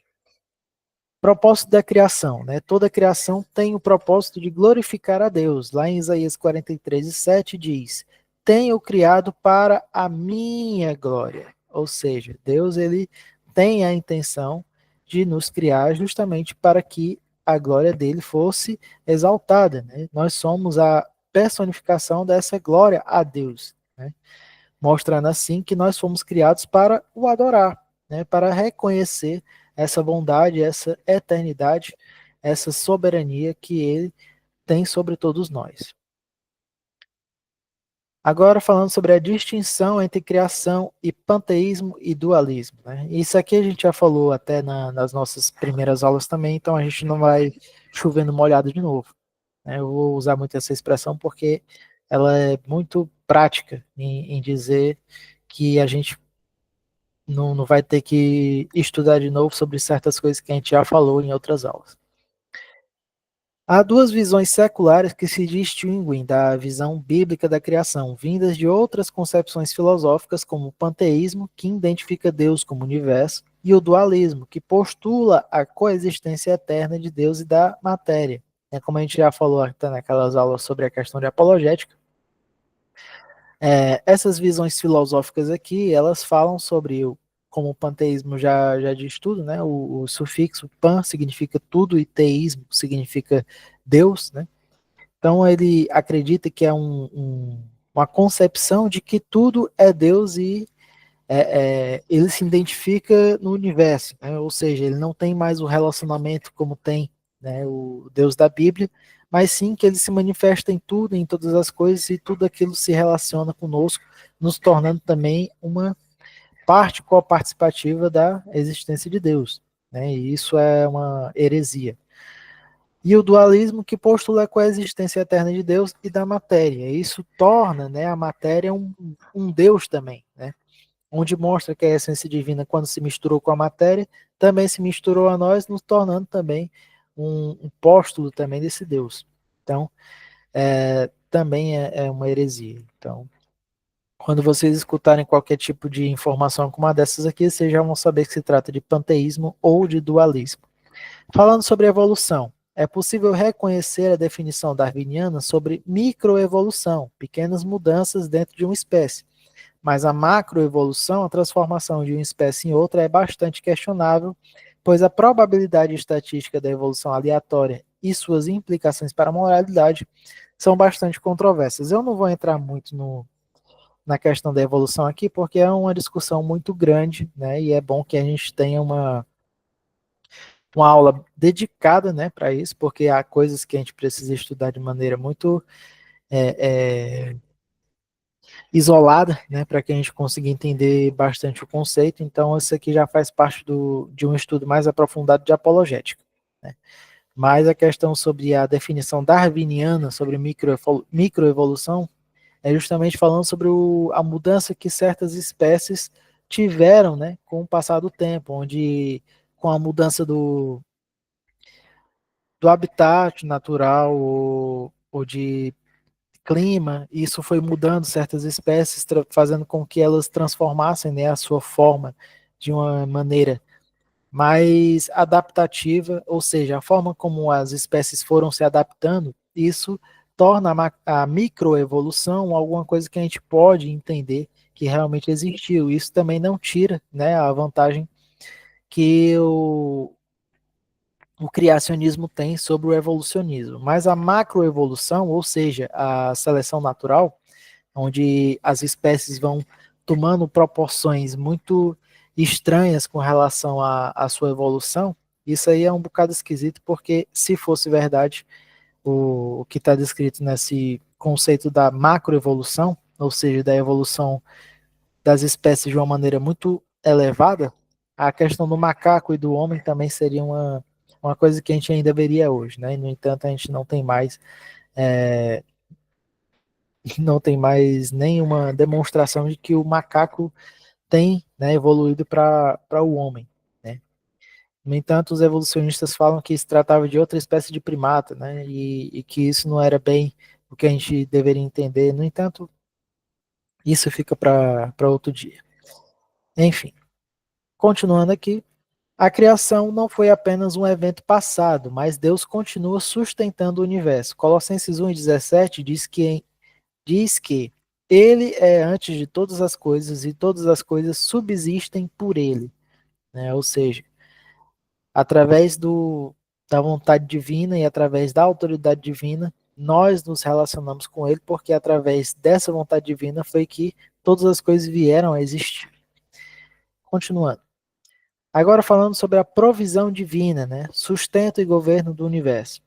Propósito da criação, né? Toda criação tem o propósito de glorificar a Deus. Lá em Isaías 43:7 diz: Tenho criado para a minha glória. Ou seja, Deus ele tem a intenção de nos criar justamente para que a glória dele fosse exaltada, né? Nós somos a personificação dessa glória a Deus, né? Mostrando assim que nós fomos criados para o adorar, né? Para reconhecer essa bondade, essa eternidade, essa soberania que ele tem sobre todos nós. Agora falando sobre a distinção entre criação e panteísmo e dualismo, né? Isso aqui a gente já falou até nas nossas primeiras aulas também, então a gente não vai chovendo molhado de novo, né? Eu vou usar muito essa expressão porque ela é muito prática em dizer que a gente não vai ter que estudar de novo sobre certas coisas que a gente já falou em outras aulas. Há duas visões seculares que se distinguem da visão bíblica da criação, vindas de outras concepções filosóficas, como o panteísmo, que identifica Deus como universo, e o dualismo, que postula a coexistência eterna de Deus e da matéria. Como a gente já falou até naquelas aulas sobre a questão de apologética, essas visões filosóficas aqui, elas falam sobre, como o panteísmo já diz tudo, né? O sufixo pan significa tudo e teísmo significa Deus, né? Então ele acredita que é uma concepção de que tudo é Deus e ele se identifica no universo, né? Ou seja, ele não tem mais o relacionamento como tem, né, o Deus da Bíblia, mas sim que ele se manifesta em tudo, em todas as coisas, e tudo aquilo se relaciona conosco, nos tornando também uma parte coparticipativa da existência de Deus, né? E isso é uma heresia. E o dualismo que postula a coexistência eterna de Deus e da matéria. Isso torna, né, a matéria um Deus também, né? Onde mostra que a essência divina, quando se misturou com a matéria, também se misturou a nós, nos tornando também um póstulo também desse Deus. Então, também é uma heresia. Então, quando vocês escutarem qualquer tipo de informação como uma dessas aqui, vocês já vão saber que se trata de panteísmo ou de dualismo. Falando sobre evolução, é possível reconhecer a definição darwiniana sobre microevolução, pequenas mudanças dentro de uma espécie. Mas a macroevolução, a transformação de uma espécie em outra, é bastante questionável, pois a probabilidade estatística da evolução aleatória e suas implicações para a moralidade são bastante controversas. Eu não vou entrar muito na questão da evolução aqui, porque é uma discussão muito grande, né? E é bom que a gente tenha uma aula dedicada, né, para isso, porque há coisas que a gente precisa estudar de maneira muito isolada, né, para que a gente consiga entender bastante o conceito. Então, isso aqui já faz parte de um estudo mais aprofundado de apologética, né? Mas a questão sobre a definição darwiniana sobre microevolução é justamente falando sobre a mudança que certas espécies tiveram, né, com o passar do tempo, onde com a mudança do habitat natural ou de clima, isso foi mudando certas espécies, fazendo com que elas transformassem, né, a sua forma de uma maneira mais adaptativa, ou seja, a forma como as espécies foram se adaptando, isso torna a microevolução alguma coisa que a gente pode entender que realmente existiu. Isso também não tira, né, a vantagem que o criacionismo tem sobre o evolucionismo. Mas a macroevolução, ou seja, a seleção natural, onde as espécies vão tomando proporções muito estranhas com relação à sua evolução, isso aí é um bocado esquisito, porque se fosse verdade o que está descrito nesse conceito da macroevolução, ou seja, da evolução das espécies de uma maneira muito elevada, a questão do macaco e do homem também seria uma coisa que a gente ainda veria hoje, né? E, no entanto, a gente é, não tem mais nenhuma demonstração de que o macaco tem, né, evoluído para o homem, né? No entanto, os evolucionistas falam que se tratava de outra espécie de primata, né? E que isso não era bem o que a gente deveria entender. No entanto, isso fica para outro dia. Enfim, continuando aqui. A criação não foi apenas um evento passado, mas Deus continua sustentando o universo. Colossenses 1,17 diz que Ele é antes de todas as coisas e todas as coisas subsistem por Ele. Né? Ou seja, através da vontade divina e através da autoridade divina, nós nos relacionamos com Ele, porque através dessa vontade divina foi que todas as coisas vieram a existir. Continuando. Agora falando sobre a provisão divina, né? Sustento e governo do universo.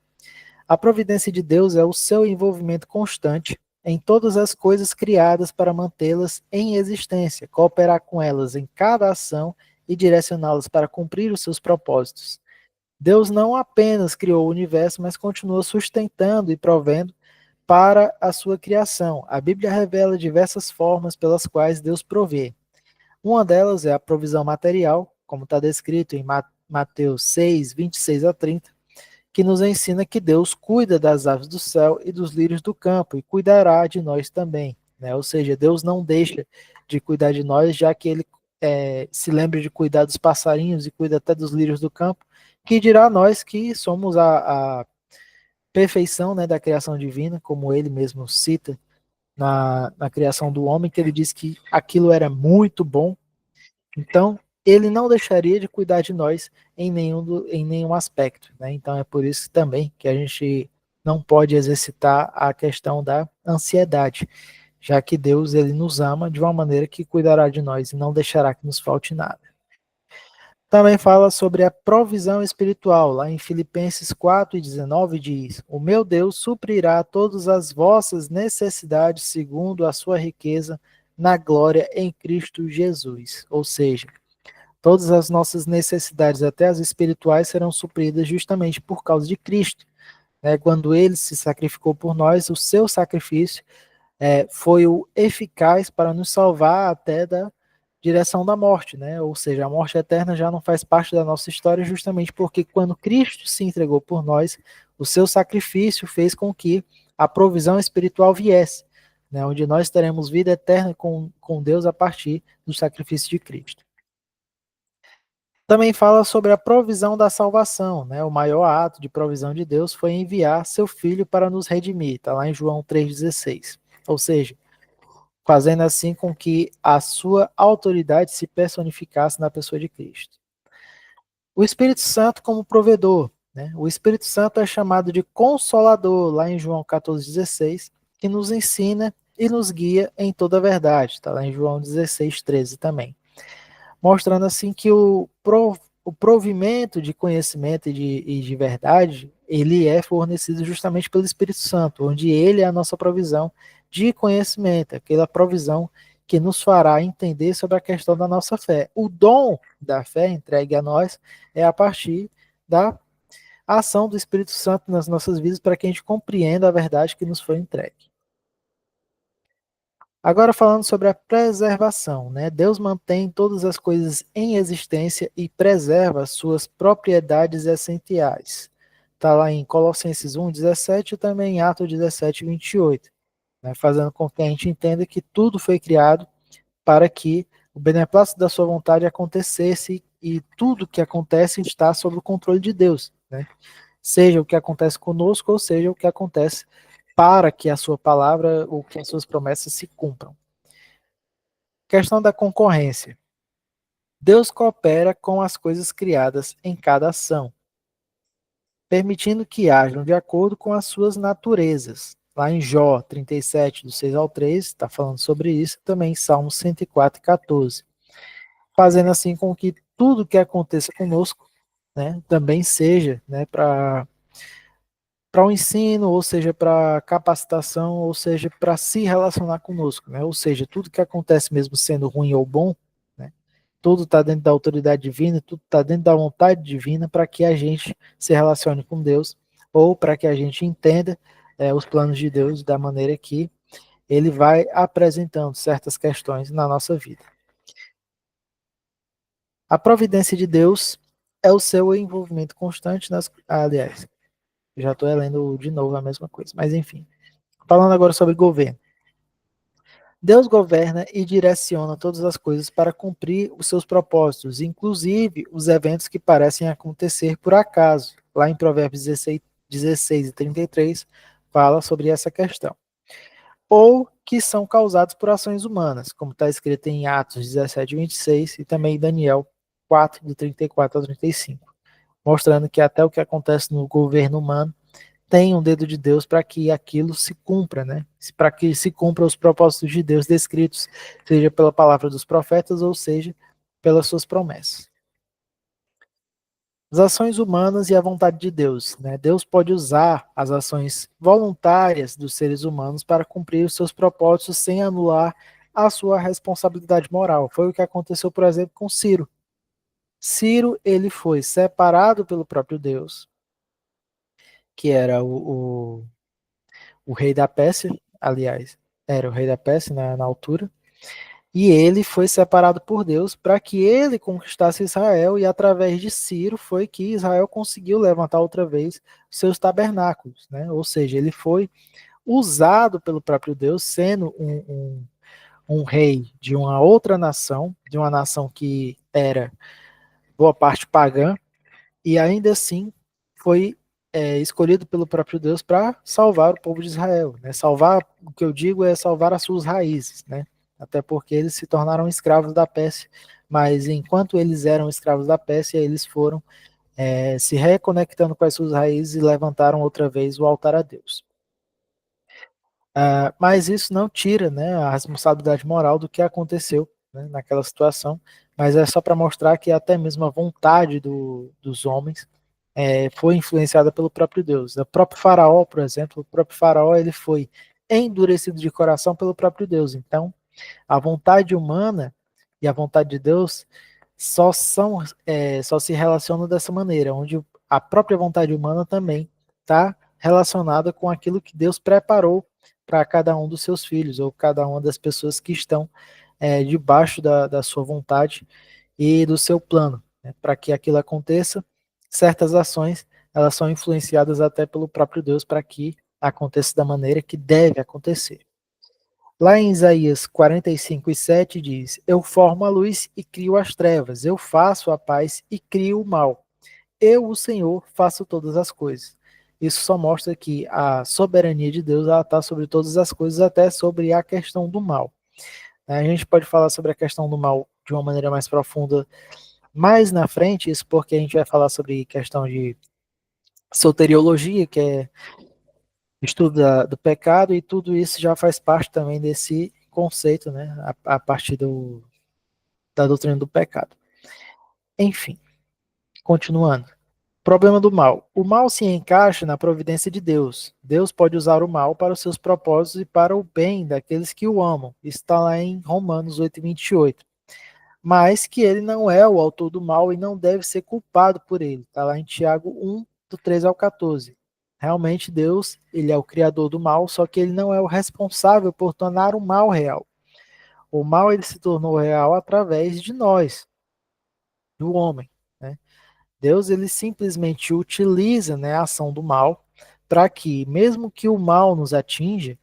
A providência de Deus é o seu envolvimento constante em todas as coisas criadas para mantê-las em existência, cooperar com elas em cada ação e direcioná-las para cumprir os seus propósitos. Deus não apenas criou o universo, mas continua sustentando e provendo para a sua criação. A Bíblia revela diversas formas pelas quais Deus provê. Uma delas é a provisão material, como está descrito em Mateus 6, 26 a 30, que nos ensina que Deus cuida das aves do céu e dos lírios do campo e cuidará de nós também. Né? Ou seja, Deus não deixa de cuidar de nós, já que Ele se lembra de cuidar dos passarinhos e cuida até dos lírios do campo, que dirá a nós que somos a perfeição, né, da criação divina, como Ele mesmo cita na criação do homem, que Ele diz que aquilo era muito bom. Então, ele não deixaria de cuidar de nós em nenhum aspecto. Né? Então, é por isso também que a gente não pode exercitar a questão da ansiedade, já que Deus ele nos ama de uma maneira que cuidará de nós e não deixará que nos falte nada. Também fala sobre a provisão espiritual. Lá em Filipenses 4:19 diz: O meu Deus suprirá todas as vossas necessidades segundo a sua riqueza na glória em Cristo Jesus. Ou seja, todas as nossas necessidades, até as espirituais, serão supridas justamente por causa de Cristo. Né? Quando ele se sacrificou por nós, o seu sacrifício foi o eficaz para nos salvar até da direção da morte. Né? Ou seja, a morte eterna já não faz parte da nossa história, justamente porque quando Cristo se entregou por nós, o seu sacrifício fez com que a provisão espiritual viesse, né? Onde nós teremos vida eterna com Deus a partir do sacrifício de Cristo. Também fala sobre a provisão da salvação, né? O maior ato de provisão de Deus foi enviar seu filho para nos redimir, está lá em João 3,16. Ou seja, fazendo assim com que a sua autoridade se personificasse na pessoa de Cristo. O Espírito Santo como provedor, né? O Espírito Santo é chamado de consolador, lá em João 14,16, que nos ensina e nos guia em toda a verdade, está lá em João 16,13 também, mostrando assim que o provimento de conhecimento e de verdade, ele é fornecido justamente pelo Espírito Santo, onde ele é a nossa provisão de conhecimento, aquela provisão que nos fará entender sobre a questão da nossa fé. O dom da fé entregue a nós é a partir da ação do Espírito Santo nas nossas vidas para que a gente compreenda a verdade que nos foi entregue. Agora falando sobre a preservação, né? Deus mantém todas as coisas em existência e preserva suas propriedades essenciais. Está lá em Colossenses 1:17 e também em Atos 17:28, né? Fazendo com que a gente entenda que tudo foi criado para que o beneplácito da sua vontade acontecesse e tudo que acontece está sob o controle de Deus, né? Seja o que acontece conosco ou seja o que acontece para que a sua palavra ou que as suas promessas se cumpram. Questão da concorrência. Deus coopera com as coisas criadas em cada ação, permitindo que hajam de acordo com as suas naturezas. Lá em Jó 37, do 6 ao 3, está falando sobre isso, também em Salmos 104:14. Fazendo assim com que tudo que aconteça conosco, né, também seja, né, para o ensino, ou seja, para capacitação, ou seja, para se relacionar conosco, né? Ou seja, tudo que acontece mesmo sendo ruim ou bom, né? Tudo está dentro da autoridade divina, tudo está dentro da vontade divina para que a gente se relacione com Deus ou para que a gente entenda os planos de Deus da maneira que Ele vai apresentando certas questões na nossa vida. A providência de Deus é o seu envolvimento constante nas. Aliás, já estou lendo de novo a mesma coisa, mas enfim. Falando agora sobre governo. Deus governa e direciona todas as coisas para cumprir os seus propósitos, inclusive os eventos que parecem acontecer por acaso. Lá em Provérbios 16 e 33, fala sobre essa questão. Ou que são causados por ações humanas, como está escrito em Atos 17 e 26 e também em Daniel 4, de 34 a 35, mostrando que até o que acontece no governo humano tem um dedo de Deus para que aquilo se cumpra, né? Para que se cumpra os propósitos de Deus descritos, seja pela palavra dos profetas ou seja pelas suas promessas. As ações humanas e a vontade de Deus, né? Deus pode usar as ações voluntárias dos seres humanos para cumprir os seus propósitos sem anular a sua responsabilidade moral. Foi o que aconteceu, por exemplo, com Ciro. Ciro, ele foi separado pelo próprio Deus, que era o rei da Pérsia, aliás, era o rei da Pérsia na altura, e ele foi separado por Deus para que ele conquistasse Israel, e através de Ciro foi que Israel conseguiu levantar outra vez seus tabernáculos, né? Ou seja, ele foi usado pelo próprio Deus, sendo um rei de uma outra nação, de uma nação que era boa parte pagã, e ainda assim foi escolhido pelo próprio Deus para salvar o povo de Israel. Né? Salvar, o que eu digo é salvar as suas raízes, né? Até porque eles se tornaram escravos da Pérsia, mas enquanto eles eram escravos da Pérsia, eles foram se reconectando com as suas raízes e levantaram outra vez o altar a Deus. Mas isso não tira, né, a responsabilidade moral do que aconteceu, né, naquela situação, mas é só para mostrar que até mesmo a vontade dos homens foi influenciada pelo próprio Deus. O próprio Faraó, por exemplo, o próprio Faraó ele foi endurecido de coração pelo próprio Deus. Então, a vontade humana e a vontade de Deus só se relacionam dessa maneira, onde a própria vontade humana também está relacionada com aquilo que Deus preparou para cada um dos seus filhos ou cada uma das pessoas que estão debaixo da sua vontade e do seu plano. Né? Para que aquilo aconteça, certas ações elas são influenciadas até pelo próprio Deus para que aconteça da maneira que deve acontecer. Lá em Isaías 45:7 diz: Eu formo a luz e crio as trevas, eu faço a paz e crio o mal. Eu, o Senhor, faço todas as coisas. Isso só mostra que a soberania de Deus está sobre todas as coisas, até sobre a questão do mal. A gente pode falar sobre a questão do mal de uma maneira mais profunda mais na frente, isso porque a gente vai falar sobre questão de soteriologia, que é estudo do pecado, e tudo isso já faz parte também desse conceito, né, a partir da doutrina do pecado. Enfim, continuando. Problema do mal. O mal se encaixa na providência de Deus. Deus pode usar o mal para os seus propósitos e para o bem daqueles que o amam. Isso está lá em Romanos 8:28. Mas que ele não é o autor do mal e não deve ser culpado por ele. Está lá em Tiago 1, do 13 ao 14. Realmente Deus, ele é o criador do mal, só que ele não é o responsável por tornar o mal real. O mal ele se tornou real através de nós, do homem, né? Deus ele simplesmente utiliza, né, a ação do mal para que, mesmo que o mal nos atinja,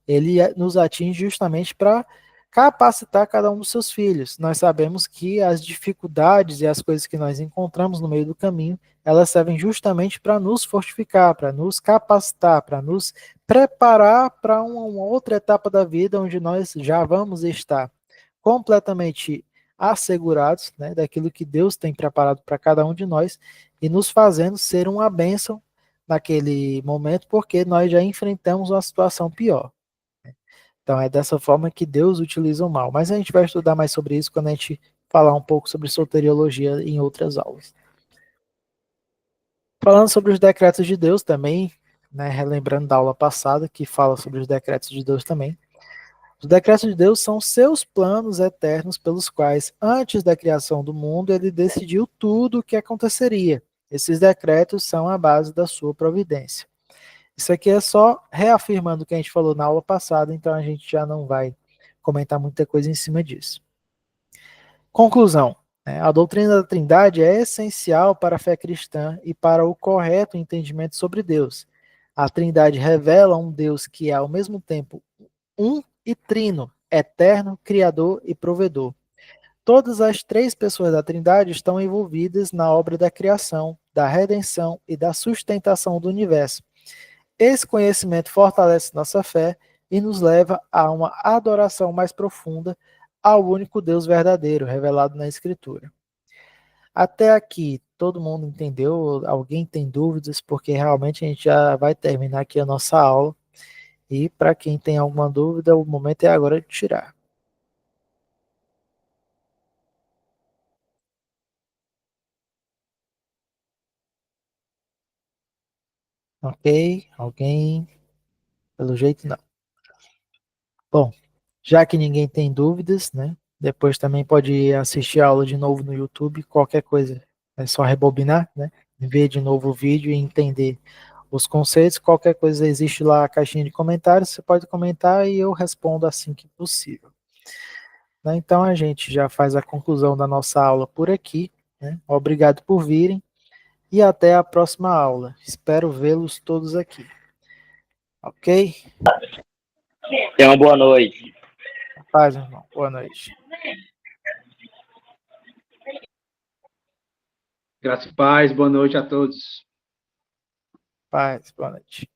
ele nos atinge justamente para capacitar cada um dos seus filhos. Nós sabemos que as dificuldades e as coisas que nós encontramos no meio do caminho, elas servem justamente para nos fortificar, para nos capacitar, para nos preparar para uma outra etapa da vida onde nós já vamos estar completamente assegurados, né, daquilo que Deus tem preparado para cada um de nós e nos fazendo ser uma bênção naquele momento, porque nós já enfrentamos uma situação pior. Então é dessa forma que Deus utiliza o mal. Mas a gente vai estudar mais sobre isso quando a gente falar um pouco sobre soteriologia em outras aulas. Falando sobre os decretos de Deus também, né, relembrando da aula passada que fala sobre os decretos de Deus também. Os decretos de Deus são seus planos eternos pelos quais, antes da criação do mundo, ele decidiu tudo o que aconteceria. Esses decretos são a base da sua providência. Isso aqui é só reafirmando o que a gente falou na aula passada, então a gente já não vai comentar muita coisa em cima disso. Conclusão. A doutrina da Trindade é essencial para a fé cristã e para o correto entendimento sobre Deus. A Trindade revela um Deus que é ao mesmo tempo um e trino, eterno, criador e provedor. Todas as três pessoas da Trindade estão envolvidas na obra da criação, da redenção e da sustentação do universo. Esse conhecimento fortalece nossa fé e nos leva a uma adoração mais profunda ao único Deus verdadeiro, revelado na Escritura. Até aqui, todo mundo entendeu? Alguém tem dúvidas? Porque realmente a gente já vai terminar aqui a nossa aula. E para quem tem alguma dúvida, o momento é agora de tirar. Ok? Alguém? Pelo jeito, não. Bom, já que ninguém tem dúvidas, né? Depois também pode assistir a aula de novo no YouTube, qualquer coisa. É só rebobinar, né? Ver de novo o vídeo e entender os conceitos. Qualquer coisa existe lá a caixinha de comentários, você pode comentar e eu respondo assim que possível. Né? Então a gente já faz a conclusão da nossa aula por aqui. Né? Obrigado por virem e até a próxima aula. Espero vê-los todos aqui. Ok? Tenha uma boa noite. Paz, irmão. Boa noite. Graça e paz, boa noite a todos. Paz, boa noite.